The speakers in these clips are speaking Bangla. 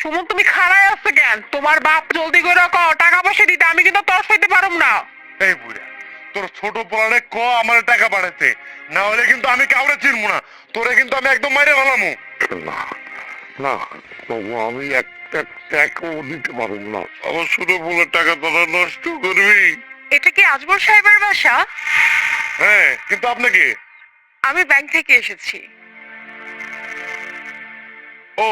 সুমন তুমি খাড়ায় আছো কেন? তোমার বাপ জলদি করে কও টাকা পয়সা দিতে, আমি কিন্তু তর সইতে পারুম না। এই বুড়া, তোর ছোট পোলারে ক আমার টাকা পাঠাতে, না হলে কিন্তু আমি কাউরে চিনবো না, তোরে কিন্তু আমি একদম মাইরে ফেলামু। না না বাবু, আমি একটা টাকাও দিতে পারব না। আমার ছোট বলে টাকা তোরা নষ্ট করবি? এটা কি আজমল সাহেবের বাসা? হ্যাঁ, কিন্তু আপনি কি? আমি ব্যাংক থেকে এসেছি। ও,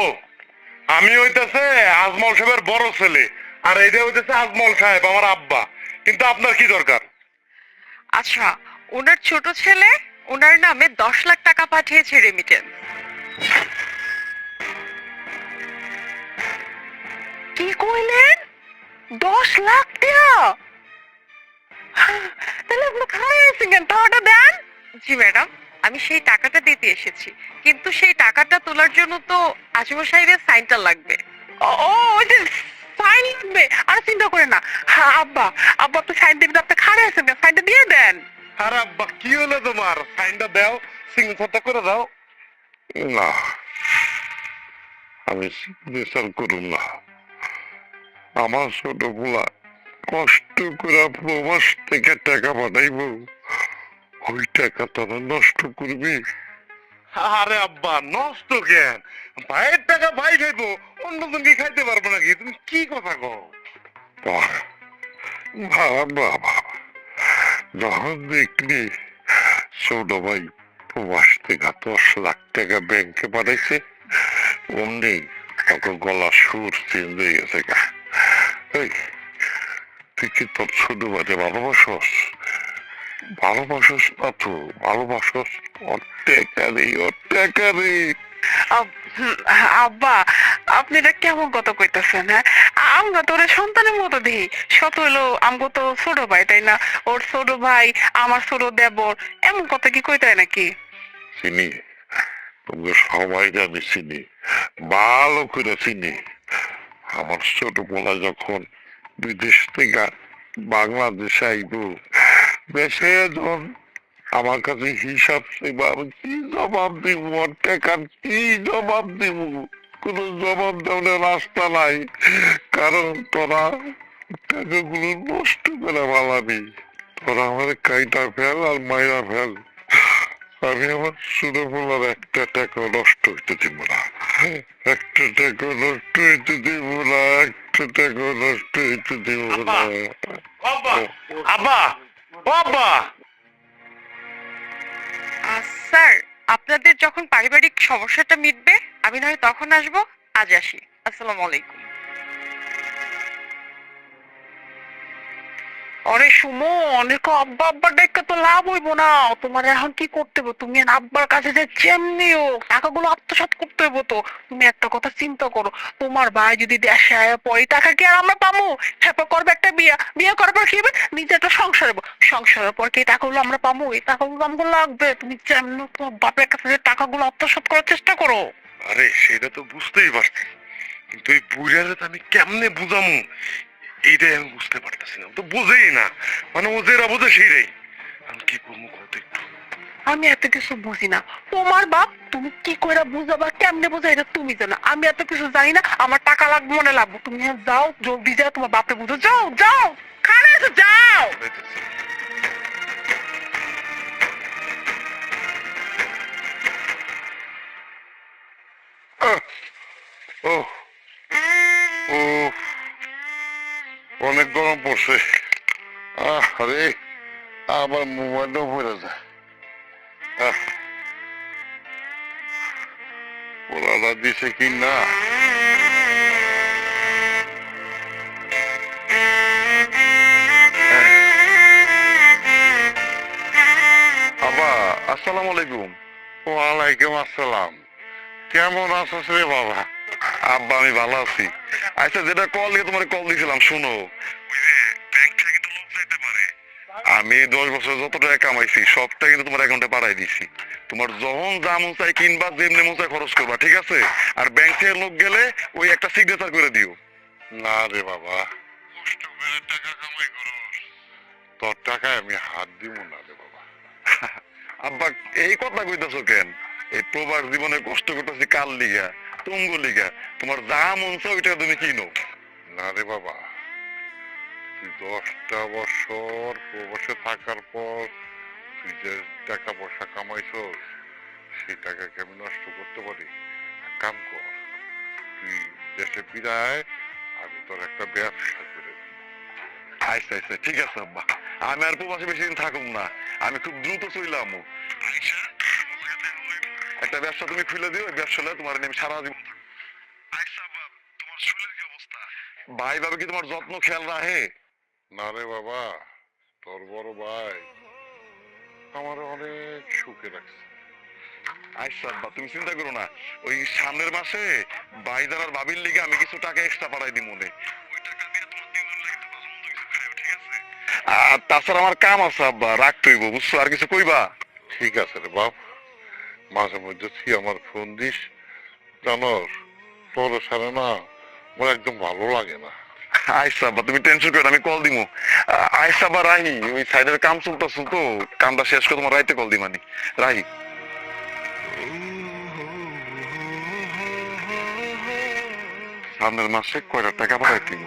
আমি হইতেছে আজমল সাহেবের বড় ছেলে, আর এইটা হইতেছে আজমল সাহেব আমার আব্বা। কিন্তু আপনার কি দরকার? আচ্ছা, ওনার ছোট ছেলে ওনার নামে 10 লাখ টাকা পাঠিয়েছে রেমিটেন্স। কি কইলেন? 10 লাখ টাকা? তাহলে আপনি খারাপ আছেন কেন? টাকাটা দেন। জি ম্যাডাম, আমি সেই টাকাটা দিতে এসেছি, কিন্তু সেই টাকাটা তোলার জন্য তো আজমল সাহেবের সাইনটা লাগবে। ও ওই যে সাইন লাগবে, আর চিন্তা করে না। হ্যাঁ আব্বা, আব্বা আপনি সাইন দিবেন, আপনি খারাপ আছেন কেন? সাইনটা দিয়ে দেন। আরে আব্বা, কি হলো তোমার? সাইনটা দাও, সিগনেচারটা করে দাও। না, আমি সিগনেচার করুন না। আমার ছোট পোলা কষ্ট করে প্রবাস থেকে টাকা পাঠাইব, ওই টাকা তোরা নষ্ট করবি? আরে আব্বা, নষ্ট কেন? ভাইয়ের টাকা ভাই খাইবো, অন্যজন কি খাইতে পারবো নাকি? তুমি কি কথা কও? বাহ, বাবা, যখন দেখলি ছোট ভাই প্রবাস থেকে 10 লাখ টাকা ব্যাংকে পাঠাইছে, অমনি তোকে গলা সুর চেঞ্জ হয়ে গেছে গা। এই, তুই কি তোর ছোট ভাইকে ভালোবাসস? ভালোবাসস না তো, ভালোবাসস ওর টাকা রে, ওর টাকা রে। আব্বা, আপনি এটা কেমন কথা কইতেছেন? হ্যাঁ, আমরা তো ওরে সন্তানের মতো দেখি। শত হলো আমগো তো ছোট ভাই, তাই না? ওর ছোট ভাই, আমার ছোট দেবর, এমন কথা কি কইতে হয় নাকি? চিনি, তোমরা সবাইকে আমি চিনি, ভালো করে চিনি। আমার ছোট পোলা যখন বিদেশ থেকে বাংলাদেশে আইব, দেশে যখন আমার কাছে হিসাব চাইবো, আমি কি জবাব দিব? ওর টাকার কি জবাব দিব? কোনো জবাব দেওয়ার রাস্তা নাই, কারণ তোরা টাকাগুলো নষ্ট করে ভালাবি। তোরা আমার কাইটা ফেল আর মাইরা ফেল, আমি আমার ছোট পোলার একটা টাকা নষ্ট হইতে দিব না। একটা টাকা নষ্ট হইতে দিব না, একটা টাকা নষ্ট হইতে দিব না। আব্বা, আব্বা, ও আব্বা। স্যার, আপনাদের যখন পারিবারিক সমস্যাটা মিটবে আমি না হয় তখন আসবো। আজ আসি। আসসালামু আলাইকুম। আরে সুমন, এরকম আব্বা আব্বা ডাইকা তো লাভ হইব না। তোমার এখন কি করতে হবে? তুমি আব্বার কাছে যে যেমনি হোক টাকাগুলো আত্মসাৎ করতে হইব তো। তুমি একটা কথা চিন্তা করো, তোমার ভাই যদি দেশে আয়া পরে টাকা কি আর আমরা পাবো? হ্যাঁ, করবে একটা বিয়া, বিয়ে করার পর কি হবে? নিজে একটা সংসার হবো, সংসারের পর কি এই টাকাগুলো আমরা পাবো? এই টাকাগুলো আমাকে লাগবে। তুমি যেমন তোমার বাপের কাছে যে টাকাগুলো আত্মসাৎ করার চেষ্টা করো। আরে সেটা তো বুঝতেই পারছি, কিন্তু এই বুঝারে তো আমি কেমনে বুঝামু, এইটাই আমি বুঝতে পারতেছি না। ও তো বোঝেই না, মানে ও যেটা বোঝে সেইটাই। আমি কি করবো কত একটু? আমি এত কিছু বুঝি না। তোমার বাপ তুমি কি করে বুঝাবা, কেমনে বুঝা এটা তুমি জানো। আমি এত কিছু জানি না। আমার টাকা লাগবে মনে লাগবে। তুমি যাও, জলদি যাও, তোমার বাপে বুঝো। যাও যাও, খারাপ আছে, যাও। যাইতেছি। আহ, ও ও, অনেক গরম পড়ছে। আরে, আবার মোবাইলটাও পড়ে যায়। আহ, ওরা দিছে কি না? বাবা, আসসালামু আলাইকুম। ওয়ালাইকুম আসসালাম। কেমন আছিস রে বাবা? আব্বা, আমি ভালো আছি। আচ্ছা, যেটা কল দিয়ে তোমার কল দিয়েছিলাম, শোনো, ওই যে ব্যাংক থেকে কিন্তু লোক চাইতে পারে। আমি 10 বছর যত টাকা কামাইছি সবটা কিন্তু তোমার অ্যাকাউন্টে পাঠাই দিছি। তোমার যখন যা মন চাই কিনবা, যেমনি মন চাই খরচ করবা, ঠিক আছে? আর ব্যাংক থেকে লোক গেলে ওই একটা সিগনেচার করে দিও। না রে বাবা, কষ্ট করে টাকা কামাই করো, তোর টাকায় আমি হাত দিব না রে বাবা। আব্বা, এই কথা কইতাছো কেন? এই প্রবাস জীবনে কষ্ট করতেছি কার লিগা? তুমগো লিগা তোমার যা মন চায় ওইটা তুমি কিনো। না রে বাবা, তুই 10টা বছর প্রবাসে থাকার পর তুই যে টাকা পয়সা কামাইছস সেই টাকাকে আমি নষ্ট করতে পারি? এক কাম কর, তুই দেশে ফিরায়, আমি তোর একটা ব্যবসা করে দিই। আচ্ছা আচ্ছা ঠিক আছে আব্বা, আমি আর প্রবাসে বেশি দিন থাকুম না, আমি খুব দ্রুত চইলাম। একটা ব্যবসা তুমি খুলে দিও, ওই ব্যবসা হলে তোমার আমি সারা জীবন। আচ্ছা আব্বা, তোমার শরীরের কি অবস্থা? ভাই ভাবে কি তোমার যত্ন খেয়াল রাখে? না রে বাবা, তোর বড় ভাই আমার অনেক সুখে রাখছে। আচ্ছা আব্বা, তুমি চিন্তা করো না, ওই সামনের মাসে ভাইজান আর ভাবির লিগে আমি কিছু টাকা এক্সট্রা পাঠাই দিই মনে। আর তাছাড়া আমার কাম আছে আব্বা, রাখতে হইব বুঝছো, আর কিছু কইবা? ঠিক আছে রে বাপ, মাঝে মধ্যে তুই আমার ফোন দিস, জানোস তোর সারে না আমার একদম ভালো লাগে না। আচ্ছা আব্বা, তুমি টেনশন করো না, আমি কল দিমু। আচ্ছা আব্বা রাহি, ওই সাইডের কাম চলতেছে তো, কামটা শেষ করে তোমার রাইতে কল দিমানি। রাহি। সামনের মাসে কয়টা টাকা পাঠাই দিব?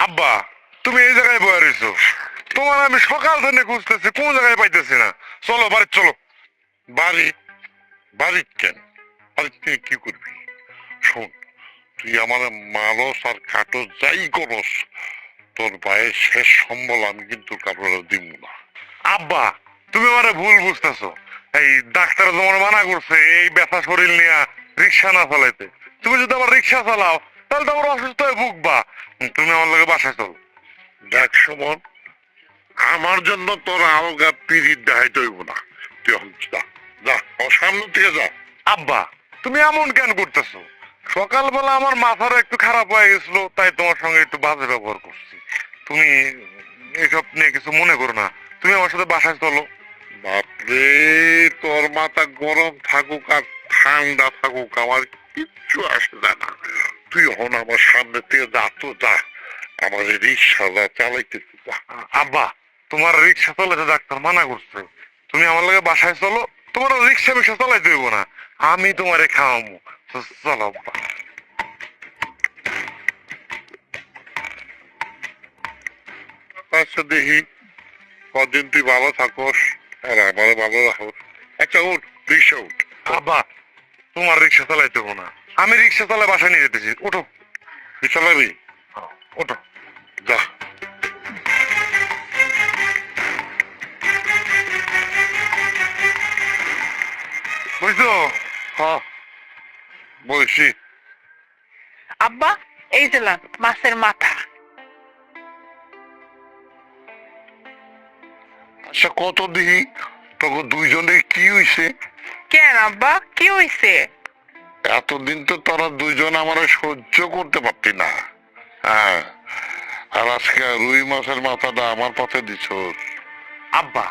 আব্বা, তুমি এই জায়গায় বয়ে রয়েছো, তোমার আমি সকাল থেকে খুঁজতেছি, কোন জায়গায় পাইতেছি না। চলো বাড়ি চলো। বাড়ি? বাড়ি কেন? বাড়ি তুই কি করবি? শোন, তুই আমার মারস আর কাটস যাই করস, তোর ভাইয়ের শেষ সম্বল আমি কিন্তু কারোর দিব না। আব্বা, তুমি আমার ভুল বুঝতেছো, এই ডাক্তার তোমার মানা করছে এই ব্যথা শরীর নিয়ে রিক্সা না চালাইতে। তুমি যদি আবার রিক্সা চালাও তাহলে তো আমার অসুস্থ হয়ে ভুগবা। তুমি আমার লগে বাসায় চলো। দেখ সুমন, আমার জন্য তোর আলগা পিরিত দেখাইতে হইব না, তুই এখন যা, যা আমার সামনে থেকে যা। আব্বা, তুমি এমন কেন করতেছো? সকালবেলা আমার মাথাটা একটু খারাপ হয়ে গেছিল, তাই তোমার সঙ্গে একটু বাজে ব্যবহার করছি। তুমি এসব নিয়ে কিছু মনে করো না, তুমি আমার সাথে বাসায় চলো। বাপরে, তোর মাথা গরম থাকুক আর ঠান্ডা থাকুক আমার কিচ্ছু আসে যায় না, তুই এখন আমার সামনে থেকে যা তো যা, আমার রিক্সা যা চালাইতে যা। আব্বা, তোমার রিক্সা চালাতে ডাক্তার মানা করছে, তুমি আমার লগে বাসায় চলো, তোমার রিক্সা মিক্সা চালাইতে হইব না, আমি তোমারে খাওয়াবো। চলো আব্বা। আচ্ছা দেখি কদিন তুই ভালো থাকস আর আমারও ভালো রাখস। আচ্ছা উঠ, রিক্সা উঠ। আব্বা, তোমার রিক্সা চালাইতে হবো না, আমি রিক্সা চালাই বাসায় নিয়ে যেতেছি, ওঠো। তুই চালাবি? ওঠো। যা। বুঝছো? হ্যাঁ বলছি। আব্বা, এই যে লান মাছের মাথা। আচ্ছা কত দেখি তখন দুইজনের কি হইছে? কেন আব্বা, কি হইছে? এতদিন তো তোরা দুইজন আমার সহ্য করতে পারতি না, হ্যাঁ, আর আজকে রুই মাছের মাথাটা আমার পথে দিছ। আব্বা,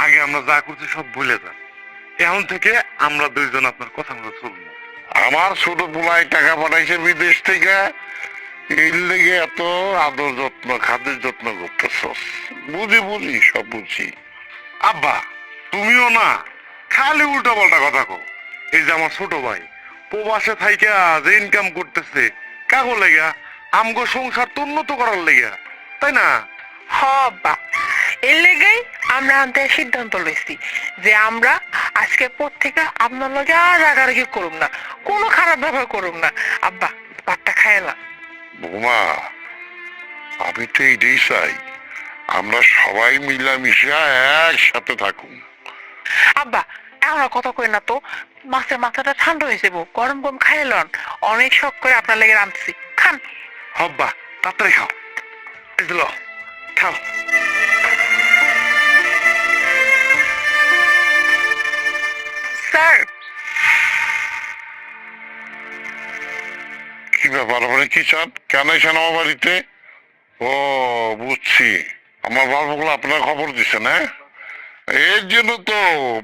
আগে আমরা যা করছি সব ভুলে যান, এখন থেকে আমরা দুইজন আপনার কথা মতো চলবো। আমার ছোট পোলায় টাকা পাঠাইছে বিদেশ থেকে, এর লেগে এত আদর যত্ন খাদের যত্ন করতেছস। বুঝি বুঝি সব বুঝি। আব্বা, তুমিও না খালি উল্টা পাল্টা কথা কো। এই যে আমার ছোট ভাই প্রবাসে থাইকা যে ইনকাম করতেছে কাগো লেগা, আমগো সংসার তো উন্নত করার লেগা, তাই না? হ আব্বা, এর লেগেই আমরা আনতে সিদ্ধান্ত লইছি যে আমরা আজকের পর থেকে আপনার লগে আর রাগারাগি করুম না, কোনো খারাপ ব্যবহার করুম না। আব্বা, ভাতটা খাইলাম। বৌমা, আমি তো এইটাই চাই, আমরা সবাই মিলামিশা একসাথে থাকুন। আব্বা, এখন আর কথা কই না তো, মাছের মাথাটা ঠান্ডা হয়ে যাবো, গরম গরম খাইলন, অনেক শখ করে আপনার লেগে রাঁধছি, খান। হব্বা, তাড়াতাড়ি খাও, এই যে লও, খাও। স্যার, কি ব্যাপার, আপনি কি চান? কেন এসেন আমার বাড়িতে? ও বুঝছি, আমার বাবুগুলো আপনার খবর দিচ্ছেন, হ্যাঁ? এর জন্য তো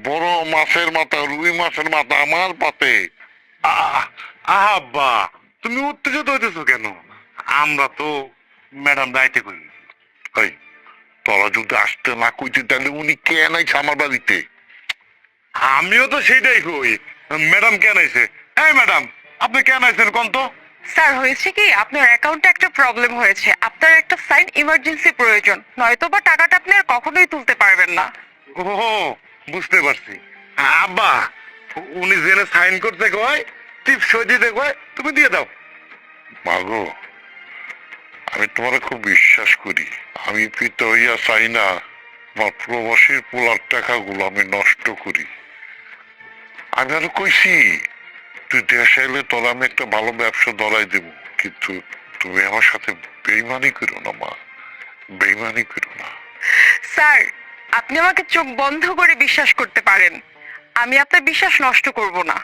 বড় মাছের মাথা, রুই মাছের মাথা আমার পাতে। আব্বা, তুমি উত্তেজিত হইতেছো কেন? আমরা তো ম্যাডাম রাইতে করি। এই তোরা যদি আসতে না কইতে তাহলে উনি কেন আইছে আমার বাড়িতে? আমিও তো সেইটাই কই। ম্যাডাম কেন আইছে? এই ম্যাডাম, আপনি কেন আইছেন কোন তো? স্যার হয়েছে কি আপনার অ্যাকাউন্টে একটা প্রবলেম হয়েছে, আপনার একটা সাইন ইমার্জেন্সি প্রয়োজন, নয়তো বা টাকাটা আপনি আর কখনোই তুলতে পারবেন না। ও, বুঝতে পারছি। আব্বা, উনি জেনে সাইন করতে কয়, টিপ সই দিতে কয়, তুমি দিয়ে দাও। মাগো, আমি তোমার খুব বিশ্বাস করি। আমি পিতা হইয়া চাই না আমার প্রবাসীর পোলার টাকাগুলো আমি নষ্ট করি। আমি আরো কইছি, তুই দেশে এলে তোর আমি একটা ভালো ব্যবসা ধরাই দেব, কিন্তু তুমি আমার সাথে বেইমানি করো না মা, বেইমানি করো না। স্যার আপনি আমাকে চোখ বন্ধ করে বিশ্বাস করতে পারেন, আমি আপনার বিশ্বাস নষ্ট করব না।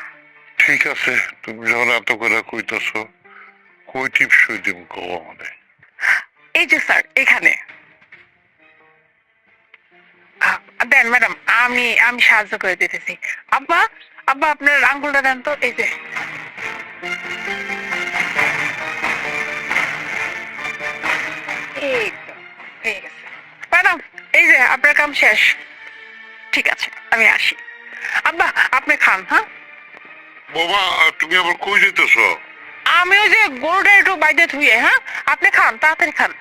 ঠিক আছে, তুমি যখন এত করে কইতেছ, কই টিপ সই দিব কও আমাদের। এই যে স্যার এখানে দেন ম্যাডাম, আমি আমি সাহায্য করে দিতেছি। আব্বা, আব্বা আপনার আঙ্গুলটা দেন তো, এই যে। এই তো হয়ে গেছে ম্যাডাম, এই যে আপনার কাম শেষ। ঠিক আছে আমি আসি। আব্বা আপনি খান। হ্যাঁ, বাবা, তুমি আবার কই যেতেছ? আমি ওই যে গরুটা একটু বাইরে ধুয়ে। হ্যাঁ, আপনি খান, তাড়াতাড়ি খান।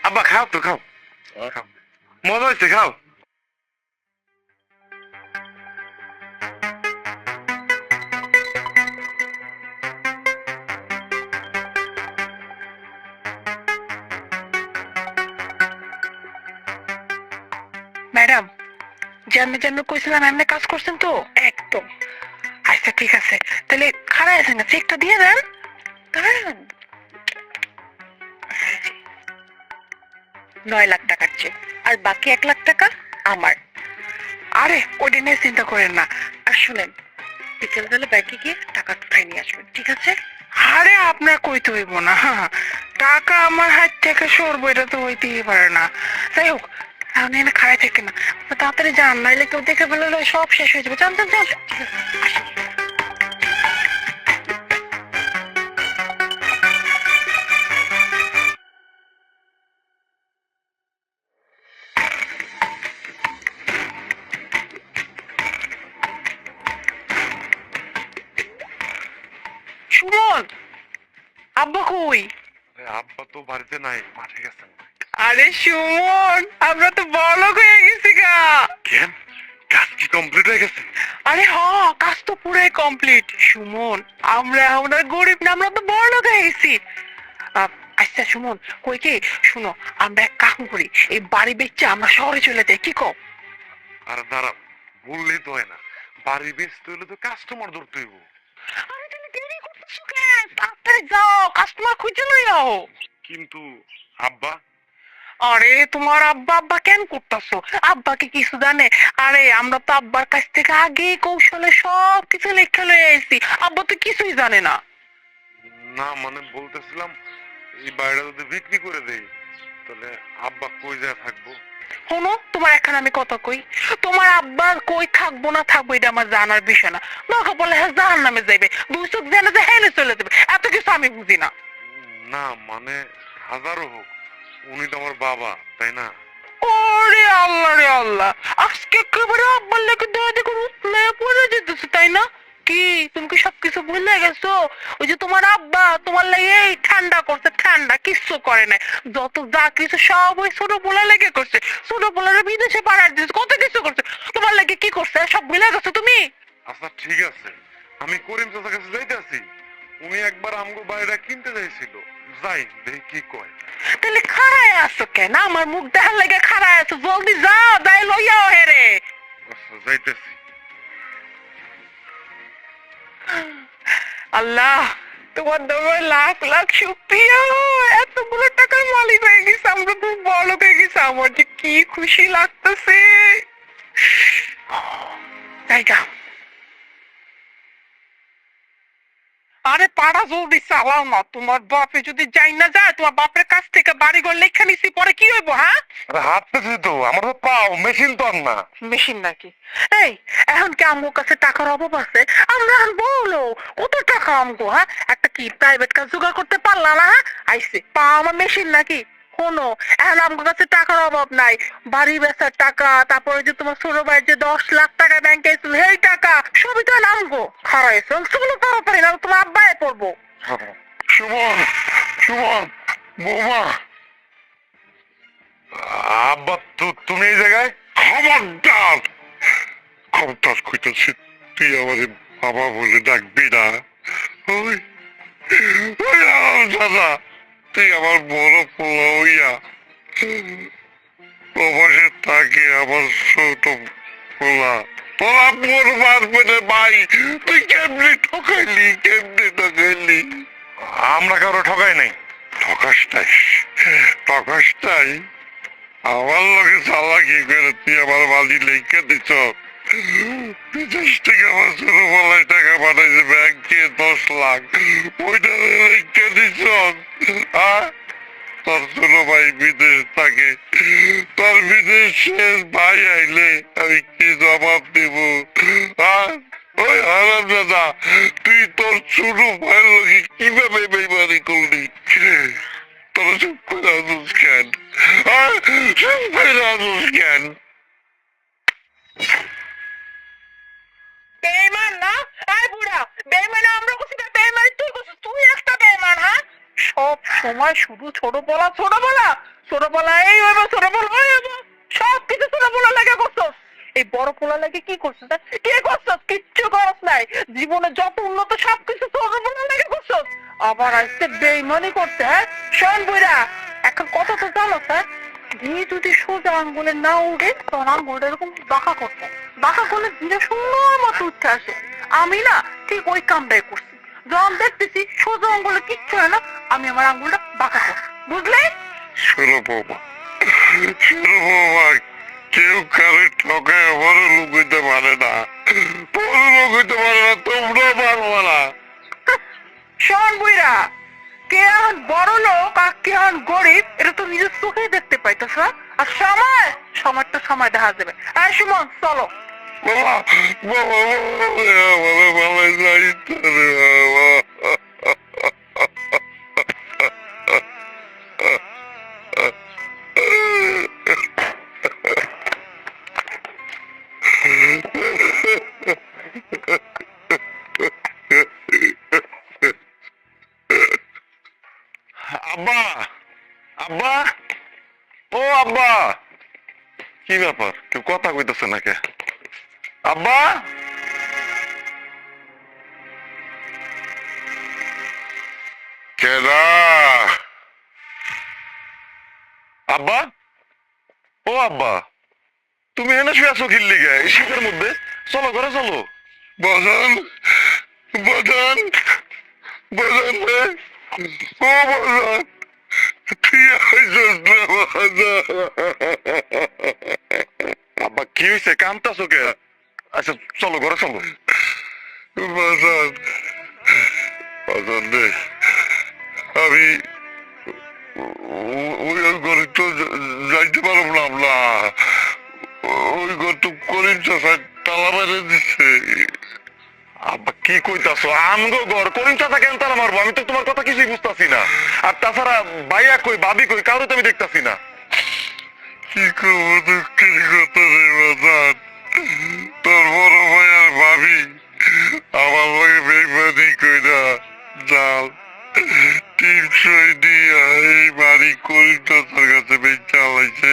আব্বা খাও তো, খাও খাও। মজা হয়েছে, খাও। ম্যাডাম, যেমনি যেমনি কইছিলাম এমনি কাজ করছেন তো একদম। আচ্ছা ঠিক আছে, তাহলে খারাপ আছেন না, চেকটা দিয়ে দেন। দাঁড়ান। 9 লাখ টাকার চেক, আর বাকি 1 লাখ টাকা আমার। আরে ওটা নিয়ে চিন্তা করেন না। আর শুনেন, বিকেল বেলা ব্যাংকে গিয়ে টাকা উঠাই নিয়ে আসবেন, ঠিক আছে? আরে আপনার কইতে হইব না, টাকা আমার হাত থেকে সরবো এটা তো হইতেই পারে না। যাই হোক, এখন এনে খাড়াই থাকে না, তাড়াতাড়ি যান, নাইলে কেউ দেখে ফেললে সব শেষ হয়ে যাবে। যান যান যান, আসি। সুমন, আব্বা কই? আব্বা তো বাড়িতে নাই, মাঠে গেছেন। আরে সুমন, আমরা তো বড়লোক হয়ে গেছি গা। কেন, কাজ কি কমপ্লিট হয়ে গেছে? আরে হ, কাজ তো পুরাই কমপ্লিট সুমন। আমরা গরিব না, আমরা তো বড়লোক হয়ে গেছি। আচ্ছা সুমন, কই কি শুনো, আমরা এক কাম করি, এই বাড়ি বেচে আমরা শহরে চলে যাই, কি কও? আর দাঁড়া, বললেই তো হয় না, বাড়ি বেচতে হলে তো কাস্টমার ধরতে হইব। আরে তুমি দেরি করতেছো কেন? তাড়াতাড়ি যাও, কাস্টমার খুঁজে লইয়াও। কিন্তু আব্বা, আরে তোমার আব্বা আব্বা কেন করতেছো? আব্বাকে কিছু জানে? আরে আমরা তো আব্বার কাছ থেকে আগে কৌশলে সব কিছু লেখা লয়ে আইছি, আব্বা তো কিছুই জানে না। না মানে বলতেছিলাম, এই বাড়িটা যদি বিক্রি করে দেই, তাহলে আব্বা কই যায় থাকবো? শোনো, তোমার এখন আমি কথা কই, তোমার আব্বা কই থাকবো না থাকবো এটা আমার জানার বিষয় না। দরকার পড়লে হ্যাঁ জাহার নামে যাইবে, দুই চোখ জেনে যে হেলে চলে যাবে, এত কিছু আমি বুঝি না। না মানে হাজারও হোক, উনি তো আমার বাবা, তাই না? ওরে আল্লাহ রে আল্লাহ, আজকে একেবারে আব্বার লেগে দেওয়া দেখো উঠলে পড়ে যেতেছে, তাই না? কি তুমি কি সবকিছু ভুলে গেছো? ওই যে তোমার আব্বা তোমার লাগে এই ঠান্ডা করছে, ঠান্ডা কিচ্ছু করে নাই, যত যা কিছু সব ওই ছোট পোলা লেগে করছে, ছোট পোলারে বিদেশে পাঠায় দিয়েছে, কত কিছু করছে, তোমার লাগে কি করছে সব ভুলে গেছো তুমি? আচ্ছা ঠিক আছে, আমি করিম চাচার কাছে যাইতেছি, উনি একবার আমগো বাড়িটা কিনতে চাইছিল, যাই দেখি কি কয়। তাহলে খাড়ায় আছো কেন? আমার মুখ দেখার লাগে খাড়ায় আছো, জলদি যাও, যাই লইয়াও হেরে। আচ্ছা যাইতেছি। আল্লাহ, তোমার দরবারে লাখ লাখ শুকরিয়া, এতগুলো টাকার মালিক হয়ে গেছে, আমরা তো বড় হয়ে গেছে, আমার যে কি খুশি লাগতেছে। জায়গা, আরে পাড়া জলদি চালাও না, তোমার বাপে যদি যাই না যায়, তোমার বাপের কাছ থেকে বাড়িঘর লেখা নিছি, পরে কি হইব? হ্যাঁ, আরে হাঁটতেছি তো, আমার তো পাও, মেশিন তো আর না। মেশিন নাকি? এই এখন কি আমগো কাছে টাকার অভাব আছে? আমরা এখন বলো কত টাকা আমগো, হ্যাঁ একটা কি প্রাইভেট কাজ জোগাড় করতে পারলা না? হ্যাঁ আইসে পা আমার মেশিন নাকি? শোনো, এখন আমার কাছে টাকার অভাব নাই। বাড়ি বেচার টাকা, তারপরে যে তোমার ছোট ভাইয়ের যে 10 লাখ টাকা ব্যাংকে ছিল সেই টাকা সবই তো নামবো খারাইছে। চলো তাড়াতাড়ি, না তোমার আব্বাই পড়বো। সুমন, সুমন, বৌমা, আব্বা তুমি এই জায়গায়? খবরদার, খবরদার কইতাছি, তুই আমাদের বাবা বলে ডাকবি না। ওই ওই দাদা, তুই আমার বড় পোলা হইয়া প্রবাসে থাকে, আমার ছোট পোলা, তোরা মোর মারবে রে ভাই। তুই কেমনি ঠকাইলি, কেমনি ঠকাইলি? আমরা কারো ঠকাই নাই। ঠকাস নাই, ঠকাস নাই। আমার লোকে চালাকি করে তুই আমার বাড়ি লেখা দিছ। বিদেশ থেকে আমার ছোট বেলায় টাকা পাঠাইছে ব্যাংকে 10 লাখ, ওইটা লেখা দিছ। তোর ছোট ভাই বিদেশ থাকে, তোর বিদেশের ভাই আইলে আমি কি জবাব দেব? ওই হারাম দাদা, তুই তোর ছোট ভাইয়ের লোকে কিভাবে বেইমানি করলি? তোরা চুপ করে আসুস কেন? চুপ করে আসুস কেন? বেইমান না? আয় বুড়া, বেইমান আমরা করছি না, বেইমান তুই করছিস। তুই একটা বেইমান, হ্যাঁ? সব সময় শুধু ছোটবেলা ছোটবেলা ছোটবেলা, এই হইব ছোটবেলা ওই হইব, সব কিছু ছোটবেলা লাগে করছস। এই বড় পোলা লাগে কি করছিস? কি করছস? কিচ্ছু করস নাই। জীবনে যত উন্নত সবকিছু ছোটবেলা লাগে করছস, আবার আসতে বেইমানি করতে। হ্যাঁ শোন বুড়া, এখন কত তো জানো স্যার, দিয়ে যদি সোজা আঙ্গুলে না উঠে তখন আঙ্গুলটা এরকম বাঁকা করতে, বাঁকা করলে ধীরে সুন্দর মতো উঠে আসে। আমি না ঠিক ওই কামটাই করছি। যখন দেখতেছি সোজা আঙ্গুলে কিচ্ছু হয় না, আমি আমার আঙ্গুলটা বাঁকা করছি, বুঝলে? শোনো বৌমা, শোনো বৌমা, কেউ কারো ঠকায় বড় লোক হইতে পারে না, বড় লোক হইতে পারে না, তোমরা পারবো না। শোন বুইরা, কে এখন বড় লোক আর কে এখন গরিব এটা তো নিজের চোখেই দেখতে পাইতেছ। আর সময়, সময় তো সময় দেখা যাবে। আর সুমন চলো। বাবা, বাবা, বাবা, বাবা, যাইতে রে বাবা। আব্বা, আব্বা, ও আব্বা, কি ব্যাপার? কেউ কথা কইতেছে নাকি? আব্বা, কেডা? আব্বা, ও আব্বা, তুমি এনে শুয়ে আছো কি লিগে এই শীতের মধ্যে? চলো ঘরে চলো। বাজান, বাজান, বাজান রে, ও বাজান, তুই আইসস না বাজান। আব্বা কি হয়েছে? কামতাছো কে? আচ্ছা চলো ঘরে চলো। বাজান, বাজান রে, আমি ওই ঘরে তো যাইতে পারব না আমরা। ওই ঘর তো করিম চাষায় তালা মেরে দিচ্ছে। আব্বা কি কইতাছো? আমগো ঘর করিম চাচা কেন তারা মারবো? আমি তো তোমার কথা কিছুই বুঝতাছি না। আর তাছাড়া ভাইয়া কই, ভাবি কই, কারো তো আমি দেখতাছি না। কি করবো, দুঃখের কথা রে বাজান। তোর বড় ভাই আর ভাবি আমার লগে বেইমানি কইরা জাল টিপসই দিয়া এই বাড়ি করিম চাচার কাছে বেচা লাইছে।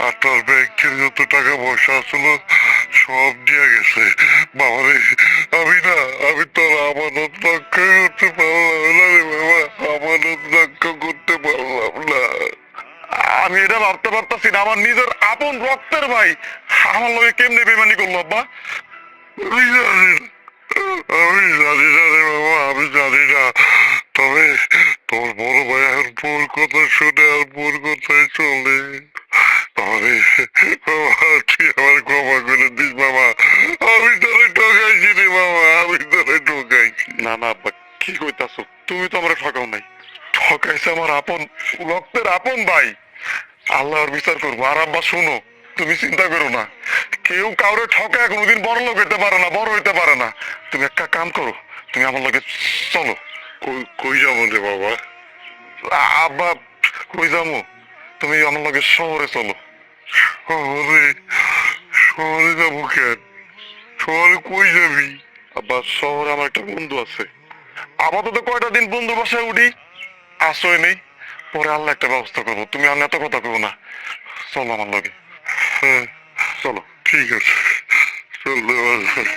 আর তোর ব্যাংকের যত টাকা পয়সা ছিল সব দিয়া গেছে। বাবারে, আমি তোর আমানত রক্ষা করতে পারলাম না রে বাবা, আমানত রক্ষা করতে পারলাম না। আমি এটা ভাবতে পারতাছি না, আমার নিজের আপন রক্তের ভাই আমার লগে কেমনে বেমানি করলো আব্বা? আমি জানি না, আমি জানি না রে বাবা, আমি জানি না। তবে তোর বড় ভাই আর বোর কথা শুনে আর বোর কথাই চলে। তাহলে বাবা, তুই আমার ক্ষমা করে দিস বাবা, আমি তোরে ঠকাইছি রে বাবা, আমি তোরে ঠকাইছি। না না আব্বা, কি কইতাছো? তুমি তো আমার ঠকাও নাই, ঠকাইছে আমার আপন রক্তের আপন ভাই। আল্লাহর বিচার করবো। আর আব্বা শুনো, তুমি চিন্তা করো না, কেউ কাউরে ঠকায় কোনোদিন বড় লোক হইতে পারে না, বড় হইতে পারে না। তুমি একটা কাম করো, তুমি আমার লগে চলো। কই যাবো রে বাবা? আব্বা কই যাবো? তুমি আমার লগে শহরে চলো। শহরে? শহরে যাবো কেন? শহরে কই যাবি? আবার শহরে আমার একটা বন্ধু আছে, আপাতত কয়টা দিন বন্ধু বাসায় উঠি, আশ্রয় নেই, পরে আল্লাহ একটা ব্যবস্থা করবো। তুমি আর এত কথা করবো না, চলো আমার লগে। হ্যাঁ চলো, ঠিক আছে, চলো চলো।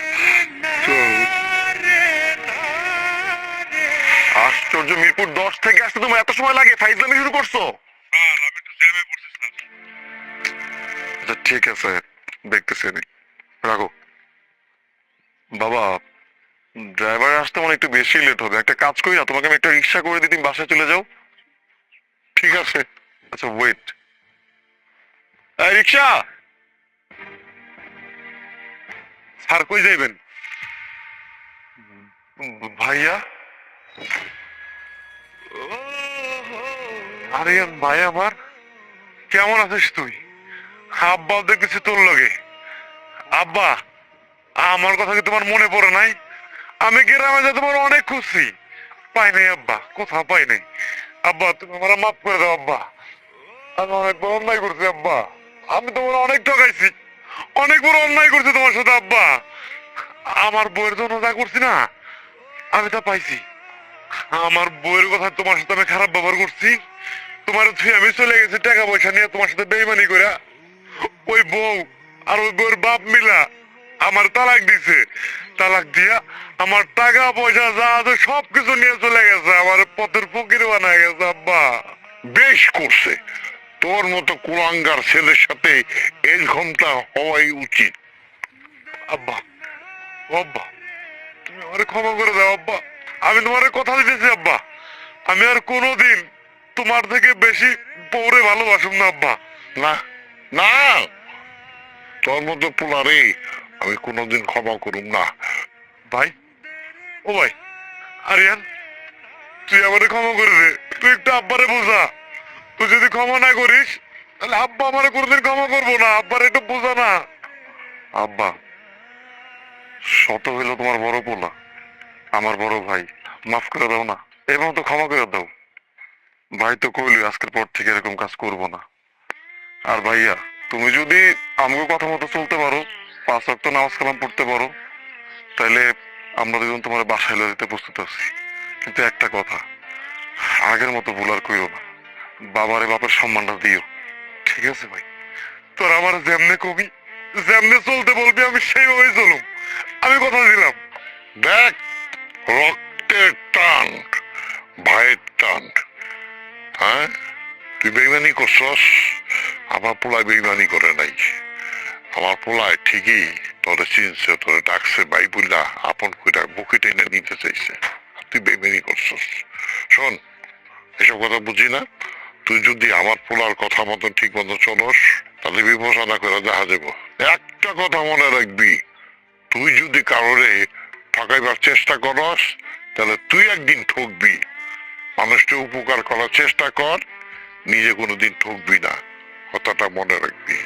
আশ্চর্য, মিরপুর 10 থেকে আসতে তোমার এত সময় লাগে? ফাইজলামি শুরু করছো? আচ্ছা ঠিক আছে, দেখতেছি আমি, রাখো। বাবা, ড্রাইভার আসতে মানে একটু বেশি লেট হবে, একটা কাজ করি না, তোমাকে আমি একটা রিক্সা করে দিই, তুমি বাসায় চলে যাও। ঠিক আছে, আচ্ছা ওয়েট। এই রিক্সা, স্যার কই যাইবেন? ভাইয়া, আরে ভাই আমার, কেমন আছিস তুই? আব্বা দেখতেছি তোর লগে। আব্বা, আমার কথা কি তোমার মনে পড়ে নাই? আমি গ্রামে যা তোমার অনেক খুশি, পাই নাই আব্বা, কোথাও পাই নাই। আব্বা তুমি আমার মাফ করে দাও আব্বা, আমি অনেক বড় অন্যায় করছি আব্বা, আমি তোমার অনেক ঠকাইছি, অনেক বড় অন্যায় করছি তোমার সাথে আব্বা। আমার বউয়ের জন্য যা করছি না, আমি তা পাইছি। আমার বউয়ের কথা তোমার সাথে আমি খারাপ ব্যবহার করছি, তোমার থুয়ে আমি চলে গেছি টাকা পয়সা নিয়ে তোমার সাথে বেইমানি করে। ওই বউ আর ওই বউয়ের বাপ মিলা আমার তালাক দিছে, তালাক দিয়া আমার টাকা পয়সা যা আছে সবকিছু নিয়ে চলে গেছে, আমার পথের ফকির বানায় গেছে আব্বা। বেশ করছে, তোর মতো কুলাঙ্গার ছেলের সাথে এরকমটা হওয়াই উচিত। আব্বা, ও আব্বা, তুমি আমারে ক্ষমা করে দাও আব্বা, আমি তোমার কথা দিতেছি আব্বা, আমি আর কোনোদিন তোমার থেকে বেশি পৌরে ভালোবাসুম না আব্বা। না না, তোর মতো পোলারে আমি কোনোদিন ক্ষমা করুম না। ভাই, ও ভাই, আরিয়ান, তুই আমারে ক্ষমা করে দে, তুই একটু আব্বারে বোঝা। তুই যদি ক্ষমা না করিস তাহলে আব্বা আমারে কোনোদিন ক্ষমা করবো না, আব্বারে একটু বোঝা না। আব্বা, শত হইল তোমার বড় পোলা, আমার বড় ভাই, মাফ করে দাও না, এবার তো ক্ষমা করে দাও। ভাই তো কইলি আজকের পর থেকে এরকম কাজ করবো না। আর ভাইয়া, তুমি যদি আমাকে কথা মতো চলতে পারো, 5 ওয়াক্ত নামাজ কালাম পড়তে পারো, তাইলে আমরা দুজন তোমার বাসায় লয়ে যেতে প্রস্তুত আছি। কিন্তু একটা কথা, আগের মতো ভুল আর কইরো না, বাবারে বাপের সম্মানটা দিও। ঠিক আছে ভাই, তোর আমার যেমনে কবি, যেমনে চলতে বলবি আমি সেইভাবেই চলুম, আমি কথা দিলাম। দেখ, রক্তের টান, ভাইয়ের টান, হ্যাঁ, তুই বেইমানি করছস, আমার পোলায় বেইমানি করে নাই। আমার পোলায় ঠিকই তোরে চিনছে, তোরে ডাকছে ভাই বুল্লা, আপন কইরা বুকে টেনে নিতে চাইছে, তুই বেইমানি করছস। শোন, এসব কথা বুঝি না, তুই যদি আমার পোলার কথা মতো ঠিক মতো চলস, তাহলে বিপদনা করে দেখা যাবো। একটা কথা মনে রাখবি, তুই যদি কারোরে ঠকাইবার চেষ্টা করস, তাহলে তুই একদিন ঠকবি। মানুষকে উপকার করার চেষ্টা কর, নিজে কোনোদিন ঠকবি না, কথাটা মনে রাখবি।